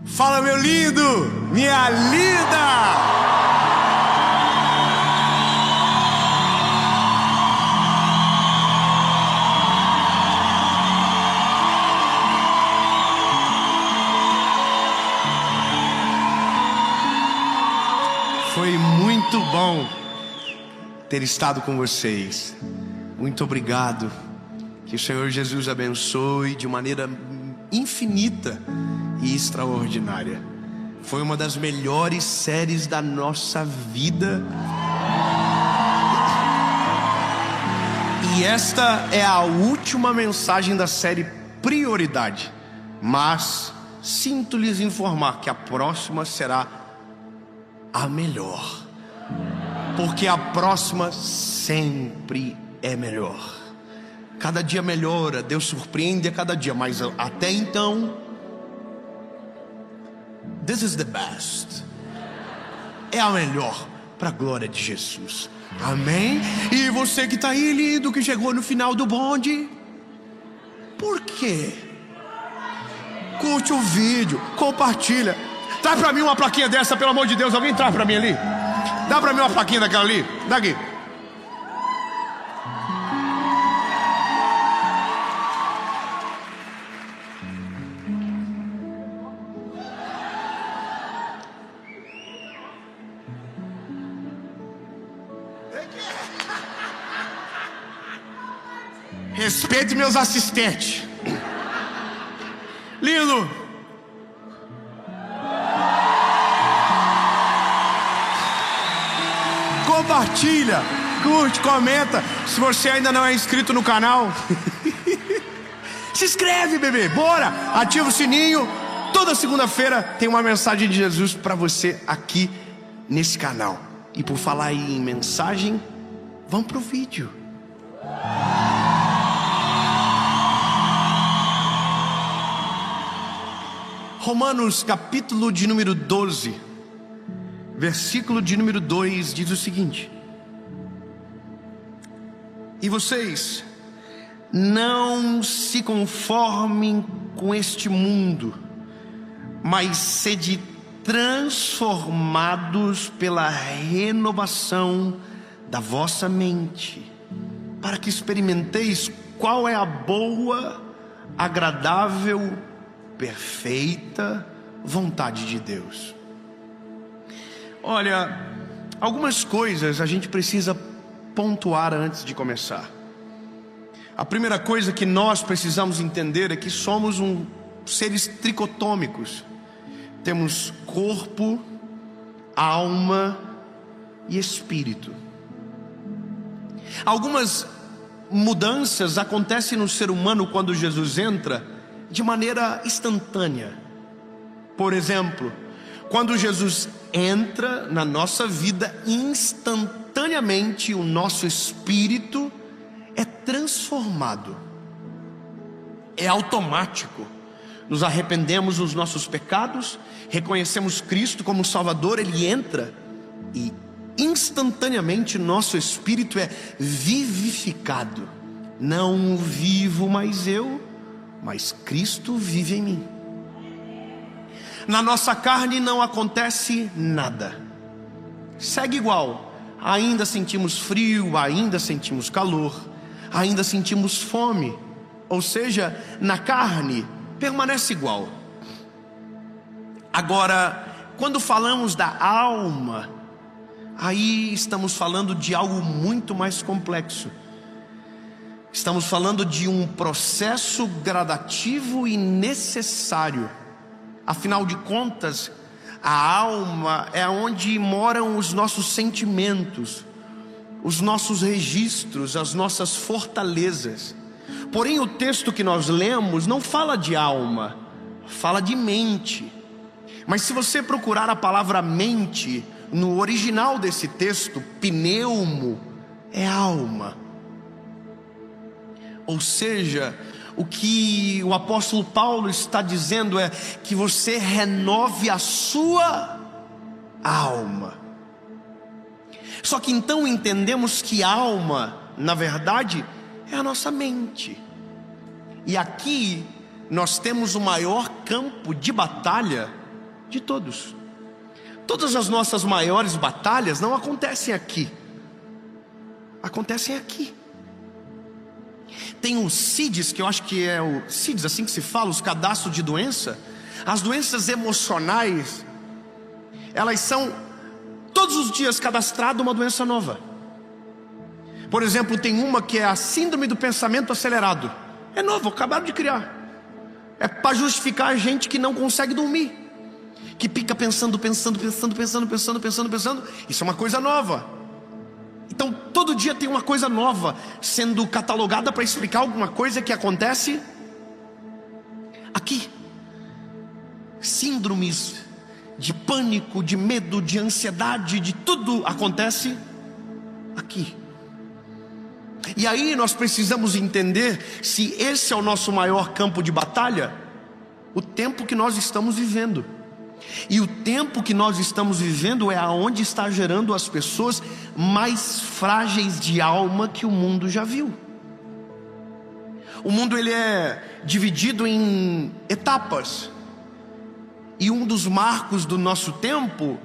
Fala, meu lindo, minha linda! Foi muito bom ter estado com vocês. Muito obrigado. Que o Senhor Jesus abençoe de maneira infinita e extraordinária. Foi uma das melhores séries da nossa vida. E esta é a última mensagem da série Prioridade. Mas sinto lhes informar que a próxima será a melhor, porque a próxima sempre é melhor. Cada dia melhora, Deus surpreende a cada dia, mas até então, this is the best. É a melhor, para a glória de Jesus. Amém? E você que está aí, lindo, que chegou no final do bonde, por quê? Curte o vídeo, compartilha. Traz pra mim uma plaquinha dessa, pelo amor de Deus. Alguém traz pra mim ali. Dá pra mim uma plaquinha daquela ali. Daqui. Respeite meus assistentes. Lindo. Compartilha, curte, comenta. Se você ainda não é inscrito no canal, se inscreve, bebê, bora. Ativa o sininho. Toda segunda-feira tem uma mensagem de Jesus para você aqui nesse canal. E por falar em mensagem, vamos pro vídeo. Romanos capítulo de número 12, versículo de número 2 diz o seguinte: e vocês não se conformem com este mundo, mas sede transformados pela renovação da vossa mente, para que experimenteis qual é a boa, agradável, perfeita vontade de Deus. Olha, algumas coisas a gente precisa pontuar antes de começar. A primeira coisa que nós precisamos entender é que somos seres tricotômicos. Temos corpo, alma e espírito. Algumas mudanças acontecem no ser humano quando Jesus entra de maneira instantânea. Por exemplo, quando Jesus entra na nossa vida, instantaneamente o nosso espírito é transformado. É automático. Nos arrependemos dos nossos pecados, reconhecemos Cristo como Salvador, Ele entra e instantaneamente nosso espírito é vivificado. Não vivo mais eu, mas Cristo vive em mim. Na nossa carne não acontece nada. Segue igual. Ainda sentimos frio, ainda sentimos calor, ainda sentimos fome. Ou seja, na carne permanece igual. Agora, quando falamos da alma, aí estamos falando de algo muito mais complexo. Estamos falando de um processo gradativo e necessário. Afinal de contas, a alma é onde moram os nossos sentimentos, os nossos registros, as nossas fortalezas. Porém, o texto que nós lemos não fala de alma, fala de mente. Mas se você procurar a palavra mente no original desse texto, pneumo é alma. Ou seja, o que o apóstolo Paulo está dizendo é que você renove a sua alma. Só que então entendemos que alma, na verdade, é a nossa mente. E aqui nós temos o maior campo de batalha de todos. Todas as nossas maiores batalhas não acontecem aqui, acontecem aqui. Tem o CIDS, que eu acho que é o CIDS, assim que se fala, os cadastros de doença. As doenças emocionais, elas são todos os dias cadastrada uma doença nova. Por exemplo, tem uma que é a síndrome do pensamento acelerado. É novo, acabaram de criar. É para justificar a gente que não consegue dormir, que fica pensando. Isso é uma coisa nova. Então todo dia tem uma coisa nova sendo catalogada para explicar alguma coisa que acontece aqui. Síndromes de pânico, de medo, de ansiedade, de tudo acontece aqui. E aí nós precisamos entender se esse é o nosso maior campo de batalha, o tempo que nós estamos vivendo. E o tempo que nós estamos vivendo é aonde está gerando as pessoas mais frágeis de alma que o mundo já viu. O mundo ele é dividido em etapas. E um dos marcos do nosso tempo,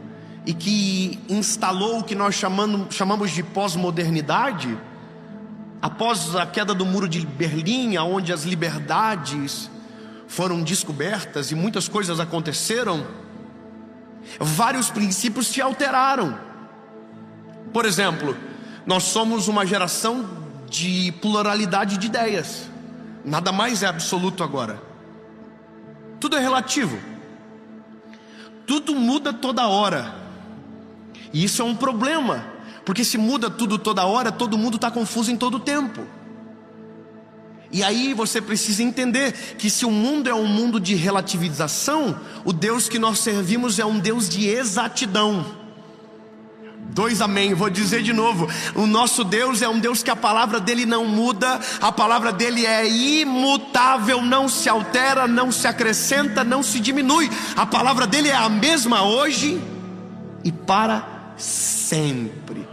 e que instalou o que nós chamamos de pós-modernidade, após a queda do muro de Berlim, onde as liberdades foram descobertas e muitas coisas aconteceram, vários princípios se alteraram. Por exemplo, nós somos uma geração de pluralidade de ideias. Nada mais é absoluto agora. Tudo é relativo. Tudo muda toda hora. E isso é um problema, porque se muda tudo toda hora, todo mundo está confuso em todo tempo. E aí você precisa entender que se o mundo é um mundo de relativização, o Deus que nós servimos é um Deus de exatidão. 2 amém, vou dizer de novo. O nosso Deus é um Deus que a palavra dele não muda. A palavra dele é imutável, não se altera, não se acrescenta, não se diminui. A palavra dele é a mesma hoje e para sempre.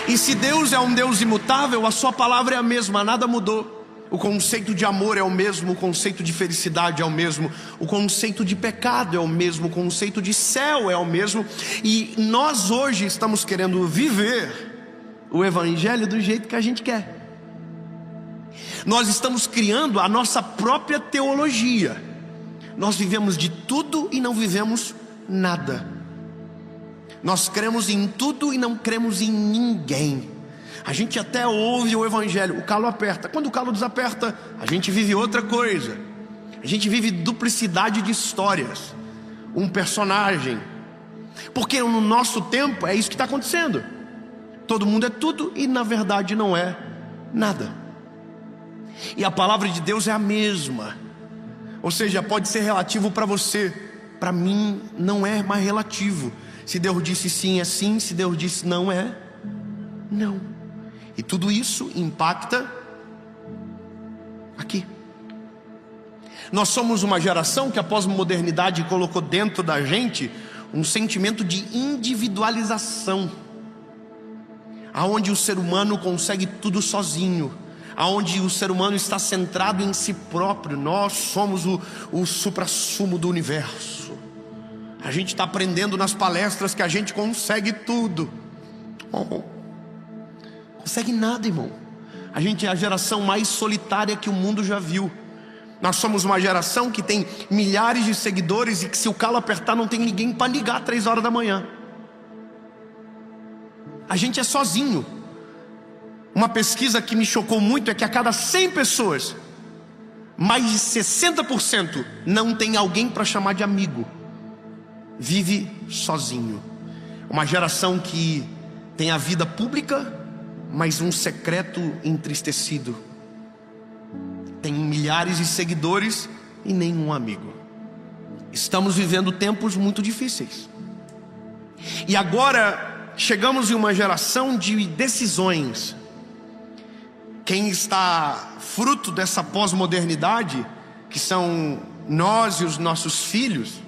E se Deus é um Deus imutável, a sua palavra é a mesma, nada mudou. O conceito de amor é o mesmo, o conceito de felicidade é o mesmo, o conceito de pecado é o mesmo, o conceito de céu é o mesmo. E nós hoje estamos querendo viver o evangelho do jeito que a gente quer. Nós estamos criando a nossa própria teologia. Nós vivemos de tudo e não vivemos nada. Nós cremos em tudo e não cremos em ninguém. A gente até ouve o evangelho, o calo aperta. Quando o calo desaperta, a gente vive outra coisa. A gente vive duplicidade de histórias, um personagem. Porque no nosso tempo é isso que está acontecendo. Todo mundo é tudo e na verdade não é nada. E a palavra de Deus é a mesma. Ou seja, pode ser relativo para você, para mim não é mais relativo. Se Deus disse sim, é sim. Se Deus disse não, é não. E tudo isso impacta aqui. Nós somos uma geração que a pós-modernidade colocou dentro da gente um sentimento de individualização, aonde o ser humano consegue tudo sozinho, aonde o ser humano está centrado em si próprio. Nós somos o suprassumo do universo. A gente está aprendendo nas palestras que a gente consegue tudo. Consegue nada, irmão. A gente é a geração mais solitária que o mundo já viu. Nós somos uma geração que tem milhares de seguidores e que se o calo apertar não tem ninguém para ligar 3 horas da manhã. A gente é sozinho. Uma pesquisa que me chocou muito é que a cada 100 pessoas, mais de 60% não tem alguém para chamar de amigo. Vive sozinho. Uma geração que tem a vida pública, mas um secreto entristecido. Tem milhares de seguidores e nenhum amigo. Estamos vivendo tempos muito difíceis. E agora chegamos em uma geração de decisões. Quem está fruto dessa pós-modernidade, que são nós e os nossos filhos.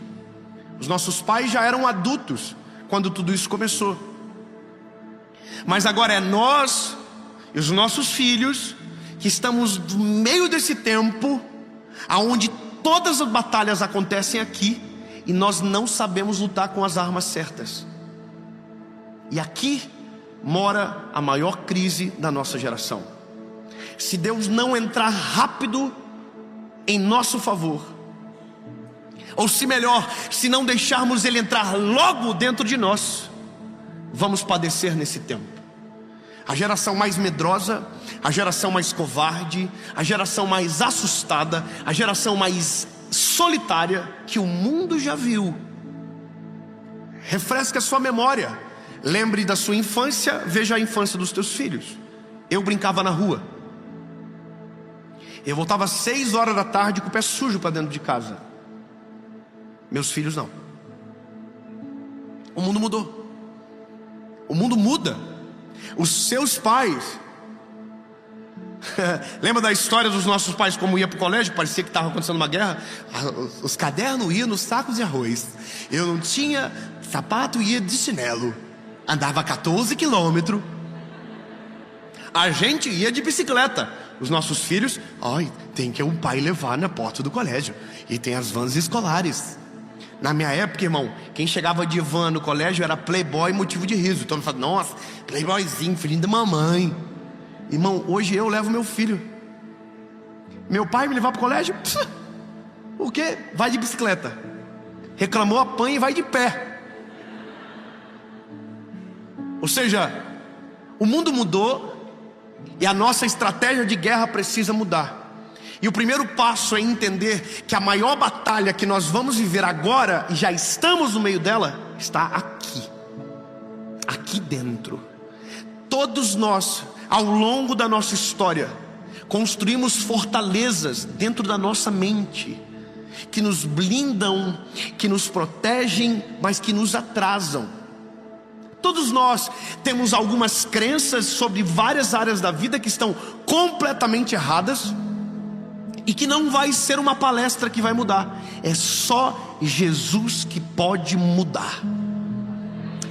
Os nossos pais já eram adultos quando tudo isso começou. Mas agora é nós e os nossos filhos que estamos no meio desse tempo, aonde todas as batalhas acontecem aqui, e nós não sabemos lutar com as armas certas. E aqui mora a maior crise da nossa geração. Se Deus não entrar rápido em nosso favor, ou se melhor, se não deixarmos Ele entrar logo dentro de nós, vamos padecer nesse tempo. A geração mais medrosa, a geração mais covarde, a geração mais assustada, a geração mais solitária que o mundo já viu. Refresque a sua memória, lembre da sua infância, veja a infância dos teus filhos. Eu brincava na rua, eu voltava às 6 horas da tarde com o pé sujo para dentro de casa. Meus filhos não. O mundo mudou. O mundo muda. Os seus pais lembra da história dos nossos pais, como ia para o colégio, parecia que estava acontecendo uma guerra. Os cadernos iam nos sacos de arroz. Eu não tinha sapato, ia de chinelo. Andava 14 quilômetros. A gente ia de bicicleta. Os nossos filhos, tem que um pai levar na porta do colégio. E tem as vans escolares. Na minha época, irmão, quem chegava de van no colégio era playboy, motivo de riso. Todo mundo fala, nossa, playboyzinho, filhinho da mamãe. Irmão, hoje eu levo meu filho. Meu pai me levar para o colégio? O quê? Vai de bicicleta. Reclamou, apanha e vai de pé. Ou seja, o mundo mudou e a nossa estratégia de guerra precisa mudar. E o primeiro passo é entender que a maior batalha que nós vamos viver agora, e já estamos no meio dela, está aqui. Aqui dentro. Todos nós, ao longo da nossa história, construímos fortalezas dentro da nossa mente, que nos blindam, que nos protegem, mas que nos atrasam. Todos nós temos algumas crenças sobre várias áreas da vida que estão completamente erradas, e que não vai ser uma palestra que vai mudar. É só Jesus que pode mudar.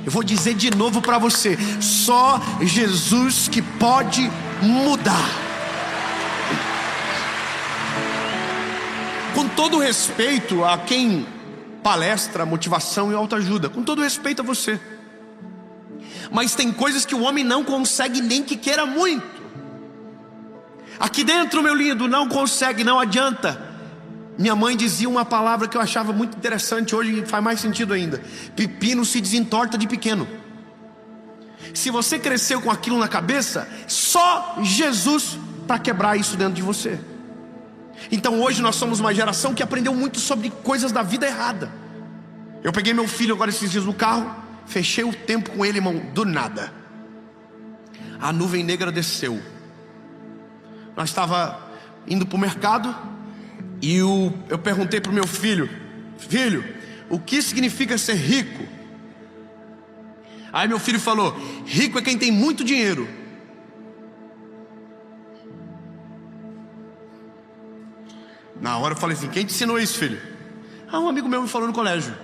Eu vou dizer de novo para você: só Jesus que pode mudar. Com todo respeito a quem palestra motivação e autoajuda, com todo respeito a você, mas tem coisas que o homem não consegue nem que queira muito. Aqui dentro, meu lindo, não consegue, não adianta. Minha mãe dizia uma palavra que eu achava muito interessante, hoje faz mais sentido ainda: pepino se desentorta de pequeno. Se você cresceu com aquilo na cabeça, só Jesus para quebrar isso dentro de você. Então hoje nós somos uma geração que aprendeu muito sobre coisas da vida errada. Eu peguei meu filho agora esses dias no carro, fechei o tempo com ele, irmão, do nada a nuvem negra desceu. Nós estava indo para o mercado e eu perguntei para o meu filho: filho, o que significa ser rico? Aí meu filho falou: rico é quem tem muito dinheiro. Na hora eu falei assim: quem te ensinou isso, filho? Um amigo meu me falou no colégio.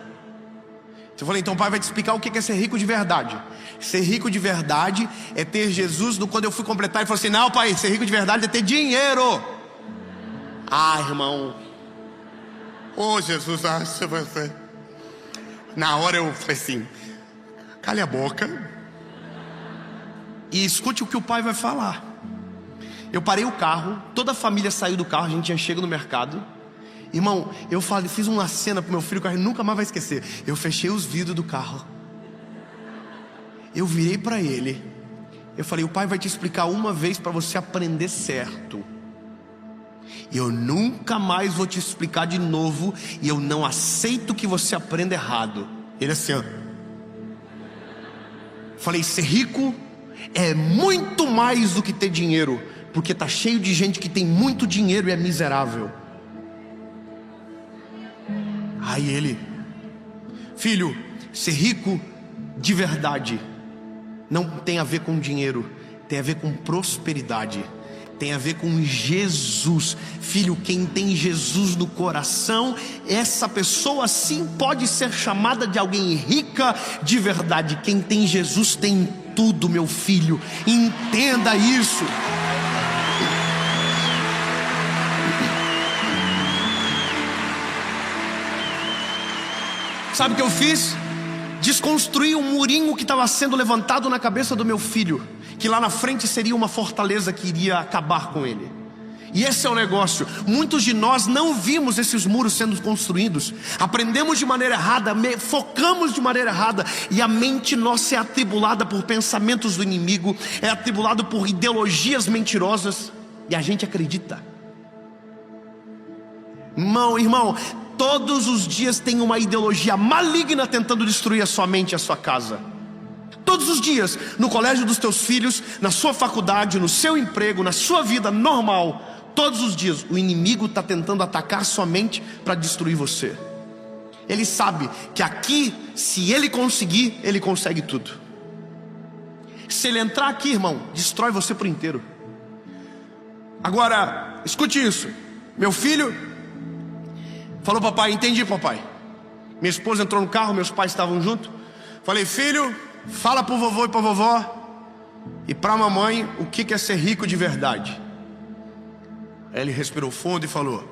Eu falei: então o pai vai te explicar o que é ser rico de verdade. Ser rico de verdade é ter Jesus. Quando eu fui completar, ele falou assim: não, pai, ser rico de verdade é ter dinheiro. Irmão, Jesus, você. Na hora eu falei assim: cale a boca e escute o que o pai vai falar. Eu parei o carro, toda a família saiu do carro, a gente já chega no mercado. Irmão, eu fiz uma cena pro meu filho que a gente nunca mais vai esquecer. Eu fechei os vidros do carro, eu virei para ele, eu falei: o pai vai te explicar uma vez para você aprender certo, e eu nunca mais vou te explicar de novo, e eu não aceito que você aprenda errado. Ele assim, ó. Falei: ser rico é muito mais do que ter dinheiro, porque tá cheio de gente que tem muito dinheiro e é miserável. Aí ele: filho, ser rico de verdade não tem a ver com dinheiro, tem a ver com prosperidade, tem a ver com Jesus. Filho, quem tem Jesus no coração, essa pessoa sim pode ser chamada de alguém rica de verdade. Quem tem Jesus tem tudo, meu filho, entenda isso. Sabe o que eu fiz? Desconstruí um murinho que estava sendo levantado na cabeça do meu filho, que lá na frente seria uma fortaleza que iria acabar com ele. E esse é o negócio. Muitos de nós não vimos esses muros sendo construídos, aprendemos de maneira errada, focamos de maneira errada, e a mente nossa é atribulada por pensamentos do inimigo, é atribulado por ideologias mentirosas, e a gente acredita. Irmão, todos os dias tem uma ideologia maligna tentando destruir a sua mente e a sua casa. Todos os dias, no colégio dos teus filhos, na sua faculdade, no seu emprego, na sua vida normal, todos os dias o inimigo está tentando atacar sua mente para destruir você. Ele sabe que aqui, se ele conseguir, ele consegue tudo. Se ele entrar aqui, irmão, destrói você por inteiro. Agora, escute isso. Meu filho falou: papai, entendi, papai. Minha esposa entrou no carro, meus pais estavam juntos. Falei: filho, fala pro vovô e pra vovó e pra mamãe o que é ser rico de verdade. Aí ele respirou fundo e falou: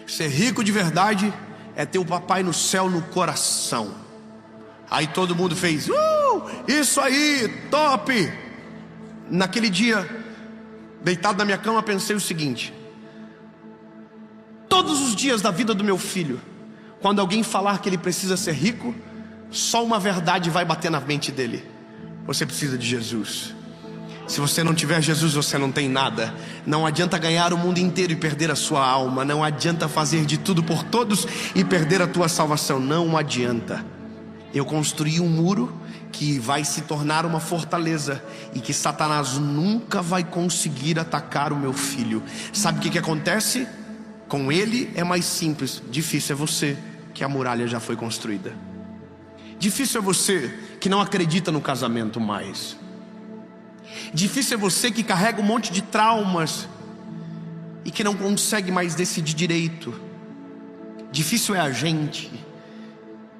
ser rico de verdade é ter o papai no céu no coração. Aí todo mundo fez: isso aí, top. Naquele dia, deitado na minha cama, pensei o seguinte: todos os dias da vida do meu filho, quando alguém falar que ele precisa ser rico, só uma verdade vai bater na mente dele: você precisa de Jesus. Se você não tiver Jesus, você não tem nada. Não adianta ganhar o mundo inteiro e perder a sua alma. Não adianta fazer de tudo por todos e perder a tua salvação. Não adianta. Eu construí um muro que vai se tornar uma fortaleza, e que Satanás nunca vai conseguir atacar o meu filho. Sabe o que acontece? Com ele é mais simples. Difícil é você, que a muralha já foi construída. Difícil é você que não acredita no casamento mais. Difícil é você que carrega um monte de traumas e que não consegue mais decidir direito. Difícil é a gente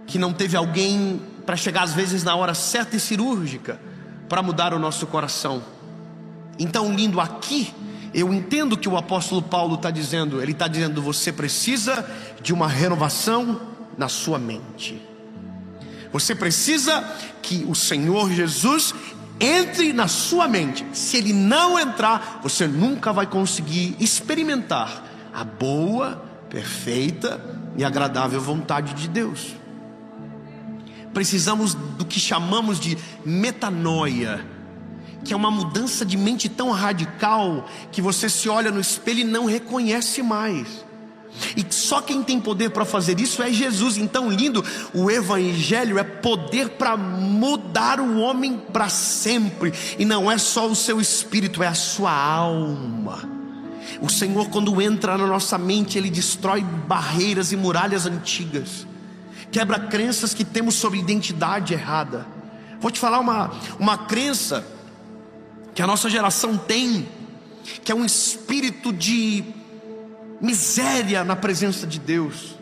que não teve alguém para chegar às vezes na hora certa e cirúrgica para mudar o nosso coração. Então, lindo, aqui eu entendo que o apóstolo Paulo está dizendo. Ele está dizendo: você precisa de uma renovação na sua mente. Você precisa que o Senhor Jesus entre na sua mente. Se Ele não entrar, você nunca vai conseguir experimentar a boa, perfeita e agradável vontade de Deus. Precisamos do que chamamos de metanoia, que é uma mudança de mente tão radical que você se olha no espelho e não reconhece mais. E só quem tem poder para fazer isso é Jesus. Então, lindo, o Evangelho é poder para mudar o homem para sempre. E não é só o seu espírito, é a sua alma. O Senhor, quando entra na nossa mente, Ele destrói barreiras e muralhas antigas, quebra crenças que temos sobre identidade errada. Vou te falar uma crença que a nossa geração tem, que é um espírito de miséria na presença de Deus.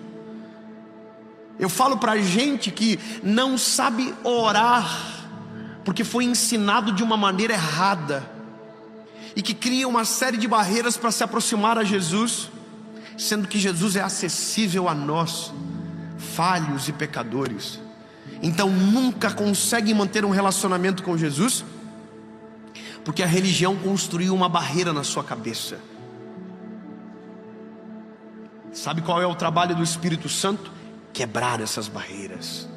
Eu falo pra gente que não sabe orar porque foi ensinado de uma maneira errada, e que cria uma série de barreiras para se aproximar a Jesus, sendo que Jesus é acessível a nós, falhos e pecadores. Então nunca conseguem manter um relacionamento com Jesus, porque a religião construiu uma barreira na sua cabeça. Sabe qual é o trabalho do Espírito Santo? Quebrar essas barreiras.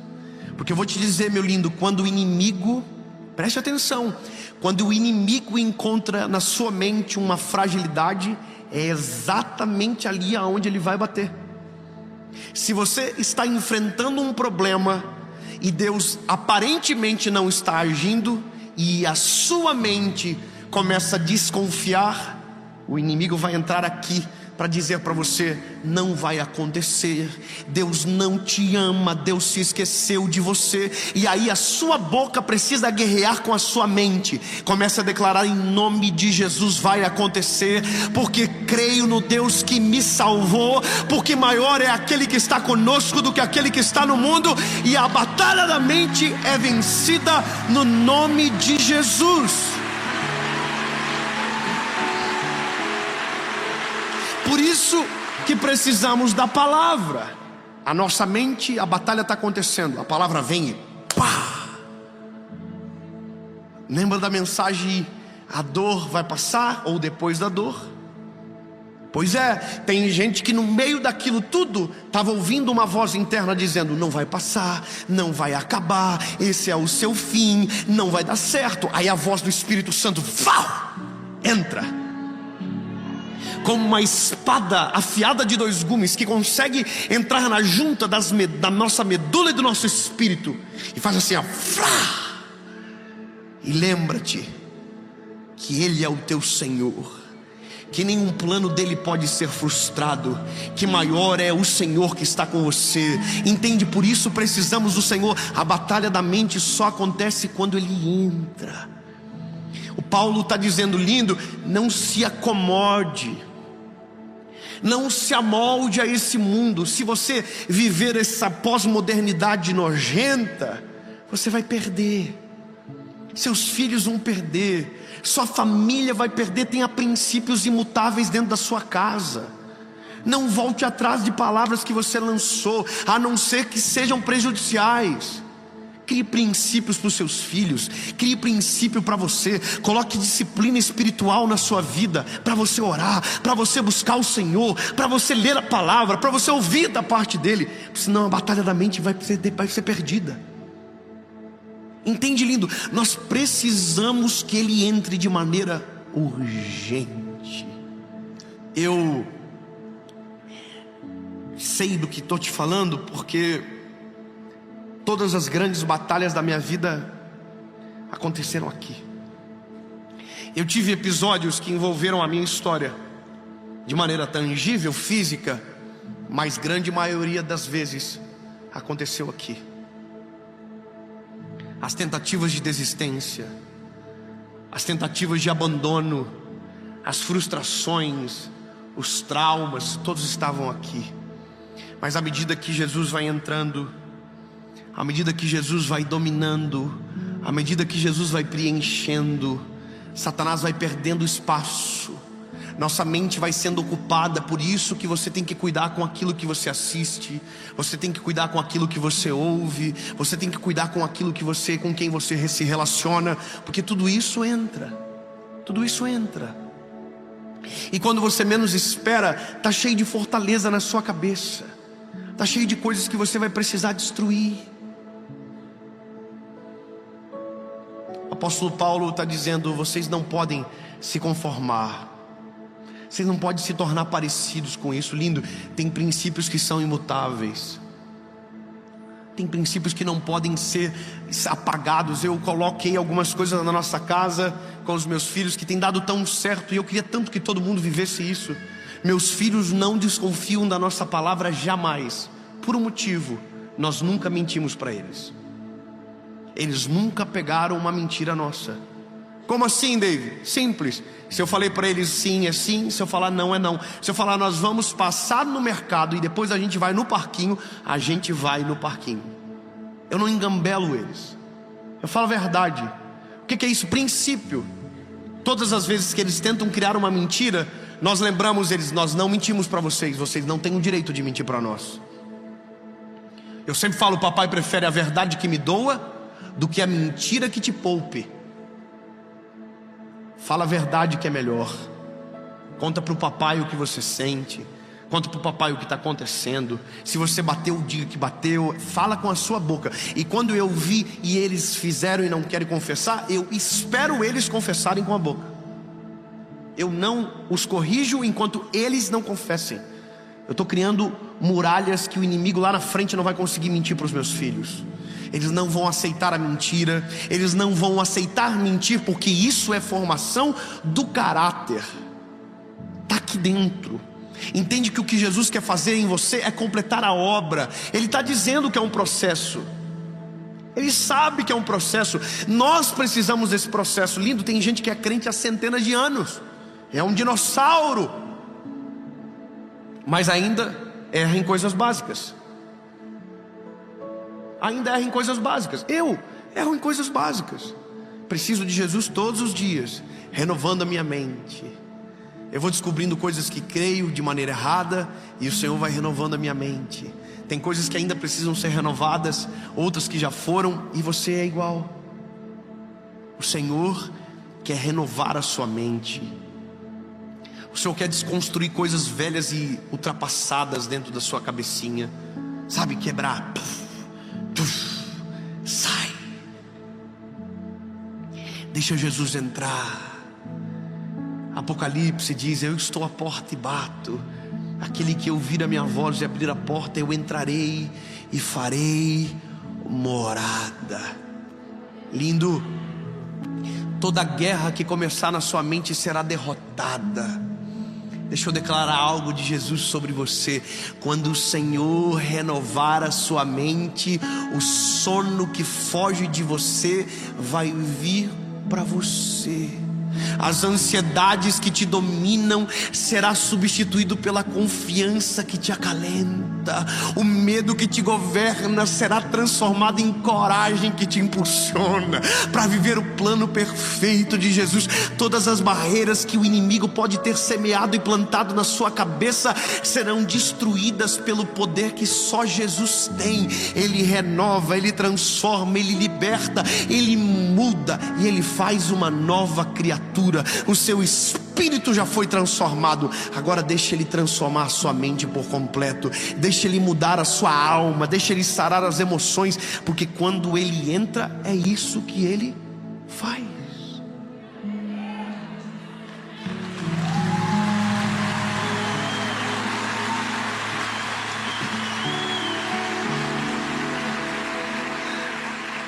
Porque eu vou te dizer, meu lindo, quando o inimigo, preste atenção, quando o inimigo encontra na sua mente uma fragilidade, é exatamente ali aonde ele vai bater. Se você está enfrentando um problema e Deus aparentemente não está agindo, e a sua mente começa a desconfiar, o inimigo vai entrar aqui para dizer para você: não vai acontecer, Deus não te ama, Deus se esqueceu de você. E aí a sua boca precisa guerrear com a sua mente. Começa a declarar: em nome de Jesus vai acontecer, porque creio no Deus que me salvou, porque maior é aquele que está conosco do que aquele que está no mundo. E a batalha da mente é vencida no nome de Jesus. Por isso que precisamos da palavra. A nossa mente, a batalha está acontecendo, a palavra vem e pá! Lembra da mensagem, a dor vai passar ou depois da dor? Pois é, tem gente que no meio daquilo tudo estava ouvindo uma voz interna dizendo: não vai passar, não vai acabar, esse é o seu fim, não vai dar certo. Aí a voz do Espírito Santo entra como uma espada afiada de 2 gumes, que consegue entrar na junta da nossa medula e do nosso espírito, e faz assim, ó, e lembra-te que Ele é o teu Senhor, que nenhum plano dele pode ser frustrado, que maior é o Senhor que está com você. Entende? Por isso precisamos do Senhor. A batalha da mente só acontece quando Ele entra. O Paulo está dizendo, lindo, não se acomode, não se amolde a esse mundo. Se você viver essa pós-modernidade nojenta, você vai perder, seus filhos vão perder, sua família vai perder. Tenha princípios imutáveis dentro da sua casa. Não volte atrás de palavras que você lançou, a não ser que sejam prejudiciais. Crie princípios para os seus filhos, crie princípio para você, coloque disciplina espiritual na sua vida, para você orar, para você buscar o Senhor, para você ler a palavra, para você ouvir da parte dEle, senão a batalha da mente vai ser perdida. Entende, lindo? Nós precisamos que Ele entre de maneira urgente. Eu sei do que estou te falando, porque todas as grandes batalhas da minha vida aconteceram aqui. Eu tive episódios que envolveram a minha história de maneira tangível, física, mas grande maioria das vezes aconteceu aqui. As tentativas de desistência, as tentativas de abandono, as frustrações, os traumas, todos estavam aqui. Mas à medida que Jesus vai entrando, à medida que Jesus vai dominando, à medida que Jesus vai preenchendo, Satanás vai perdendo espaço, nossa mente vai sendo ocupada. Por isso que você tem que cuidar com aquilo que você assiste, você tem que cuidar com aquilo que você ouve, você tem que cuidar com aquilo com quem você se relaciona, porque tudo isso entra. E quando você menos espera, está cheio de fortaleza na sua cabeça, está cheio de coisas que você vai precisar destruir. O apóstolo Paulo está dizendo: vocês não podem se conformar, vocês não podem se tornar parecidos com isso. Lindo, tem princípios que são imutáveis, tem princípios que não podem ser apagados. Eu coloquei algumas coisas na nossa casa com os meus filhos que tem dado tão certo, e eu queria tanto que todo mundo vivesse isso. Meus filhos não desconfiam da nossa palavra jamais, por um motivo: nós nunca mentimos para eles. Eles nunca pegaram uma mentira nossa. Como assim, David? Simples. Se eu falei para eles sim, é sim. Se eu falar não, é não. Se eu falar nós vamos passar no mercado e depois a gente vai no parquinho, a gente vai no parquinho. Eu não engambelo eles, eu falo a verdade. O que é isso? Princípio. Todas as vezes que eles tentam criar uma mentira, nós lembramos eles: nós não mentimos para vocês, vocês não têm o direito de mentir para nós. Eu sempre falo: papai prefere a verdade que me doa do que a mentira que te poupe. Fala a verdade que é melhor. Conta para o papai o que você sente, conta para o papai o que está acontecendo. Se você bateu, diga que bateu. Fala com a sua boca. E quando eu vi e eles fizeram e não querem confessar, eu espero eles confessarem com a boca. Eu não os corrijo enquanto eles não confessem. Eu estou criando muralhas que o inimigo lá na frente não vai conseguir mentir para os meus filhos. Eles não vão aceitar a mentira, eles não vão aceitar mentir, porque isso é formação do caráter. Está aqui dentro. Entende que o que Jesus quer fazer em você é completar a obra. Ele está dizendo que é um processo, Ele sabe que é um processo. Nós precisamos desse processo. Lindo, tem gente que é crente há centenas de anos, é um dinossauro, mas ainda erra em coisas básicas. Ainda erra em coisas básicas. Eu erro em coisas básicas. Preciso de Jesus todos os dias, renovando a minha mente. Eu vou descobrindo coisas que creio de maneira errada, e o Senhor vai renovando a minha mente. Tem coisas que ainda precisam ser renovadas, outras que já foram, e você é igual. O Senhor quer renovar a sua mente. O Senhor quer desconstruir coisas velhas e ultrapassadas dentro da sua cabecinha. Sabe, quebrar. Sai. Deixa Jesus entrar. Apocalipse diz: eu estou à porta e bato. Aquele que ouvir a minha voz e abrir a porta, eu entrarei e farei morada. Lindo. Toda guerra que começar na sua mente será derrotada. Deixa eu declarar algo de Jesus sobre você. Quando o Senhor renovar a sua mente, o sono que foge de você vai vir para você. As ansiedades que te dominam será substituído pela confiança que te acalenta. O medo que te governa será transformado em coragem que te impulsiona para viver o plano perfeito de Jesus. Todas as barreiras que o inimigo pode ter semeado e plantado na sua cabeça serão destruídas pelo poder que só Jesus tem. Ele renova, Ele transforma, Ele liberta, Ele muda e Ele faz uma nova criatura. O seu espírito já foi transformado. Agora deixa Ele transformar a sua mente por completo. Deixa Ele mudar a sua alma. Deixa Ele sarar as emoções. Porque quando Ele entra, é isso que Ele faz.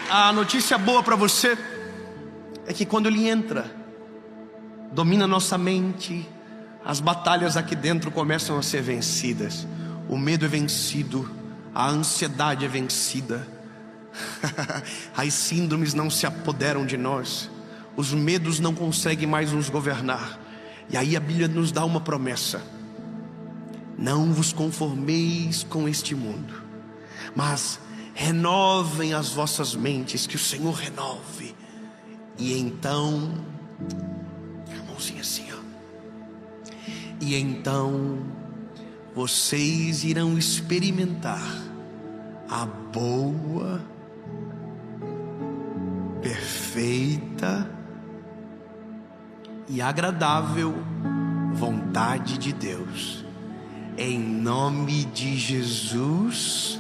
A notícia boa para você é que quando Ele entra, domina nossa mente, as batalhas aqui dentro começam a ser vencidas. O medo é vencido, a ansiedade é vencida. As síndromes não se apoderam de nós, os medos não conseguem mais nos governar. E aí a Bíblia nos dá uma promessa: não vos conformeis com este mundo, mas renovem as vossas mentes. Que o Senhor renove. E então, assim, ó. E então vocês irão experimentar a boa, perfeita e agradável vontade de Deus. Em nome de Jesus.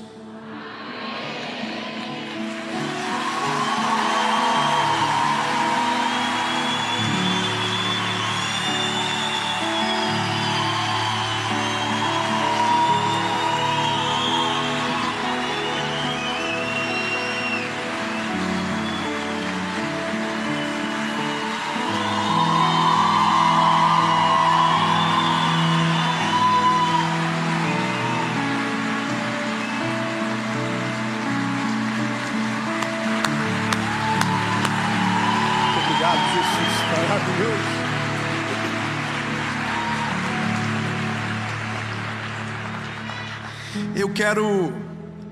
Eu quero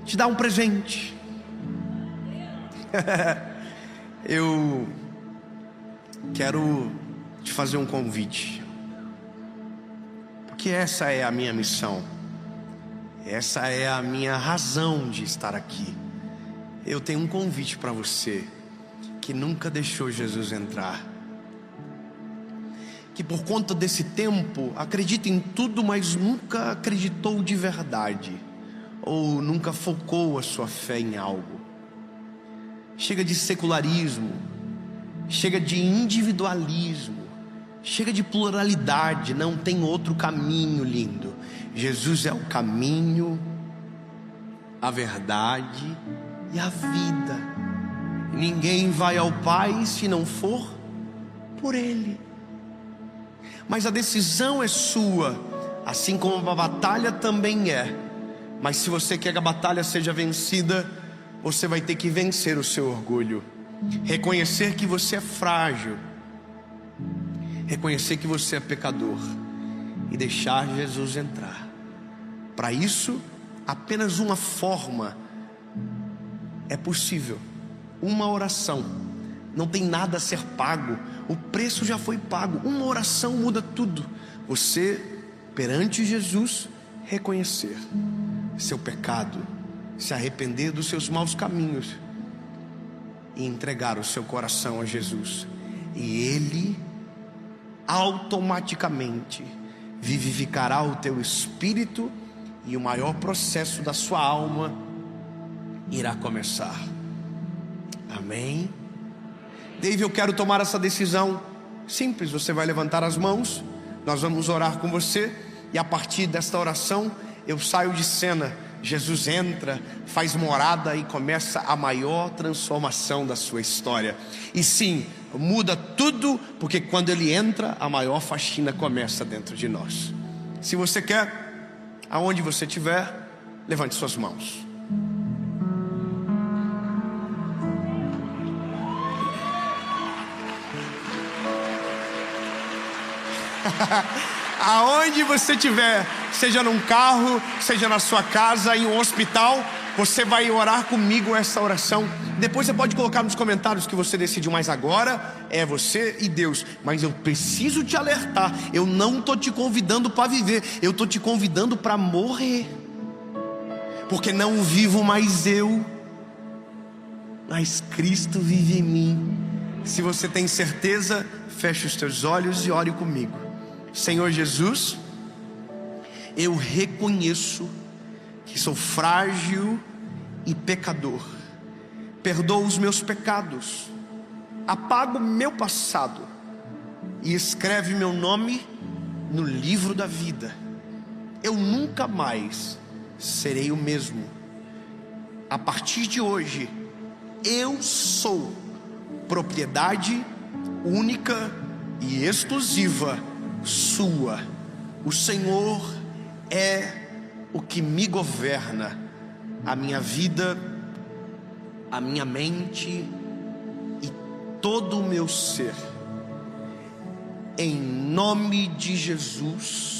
te dar um presente. Eu quero te fazer um convite, porque essa é a minha missão, essa é a minha razão de estar aqui. Eu tenho um convite para você que nunca deixou Jesus entrar, que por conta desse tempo acredita em tudo, mas nunca acreditou de verdade, ou nunca focou a sua fé em algo. Chega de secularismo, chega de individualismo, chega de pluralidade. Não tem outro caminho, lindo. Jesus é o caminho, a verdade e a vida. Ninguém vai ao Pai se não for por Ele. Mas a decisão é sua, assim como a batalha também é. Mas se você quer que a batalha seja vencida, você vai ter que vencer o seu orgulho, reconhecer que você é frágil, reconhecer que você é pecador e deixar Jesus entrar. Para isso, apenas uma forma é possível: uma oração. Não tem nada a ser pago, o preço já foi pago. Uma oração muda tudo. Você, perante Jesus, reconhecer: seu pecado, se arrepender dos seus maus caminhos e entregar o seu coração a Jesus, e Ele automaticamente vivificará o teu espírito, e o maior processo da sua alma irá começar. Amém? Dave, eu quero tomar essa decisão. Simples, você vai levantar as mãos, nós vamos orar com você, e a partir desta oração eu saio de cena. Jesus entra, faz morada e começa a maior transformação da sua história. E sim, muda tudo, porque quando Ele entra, a maior faxina começa dentro de nós. Se você quer, aonde você estiver, levante suas mãos. Aonde você estiver, seja num carro, seja na sua casa, em um hospital, você vai orar comigo essa oração. Depois você pode colocar nos comentários que você decidiu, mas agora é você e Deus. Mas eu preciso te alertar, eu não estou te convidando para viver, eu estou te convidando para morrer. Porque não vivo mais eu, mas Cristo vive em mim. Se você tem certeza, feche os teus olhos e ore comigo. Senhor Jesus, eu reconheço que sou frágil e pecador. Perdoa os meus pecados, apaga o meu passado e escreve meu nome no livro da vida. Eu nunca mais serei o mesmo. A partir de hoje, eu sou propriedade única e exclusiva sua. O Senhor é o que me governa, a minha vida, a minha mente e todo o meu ser. Em nome de Jesus,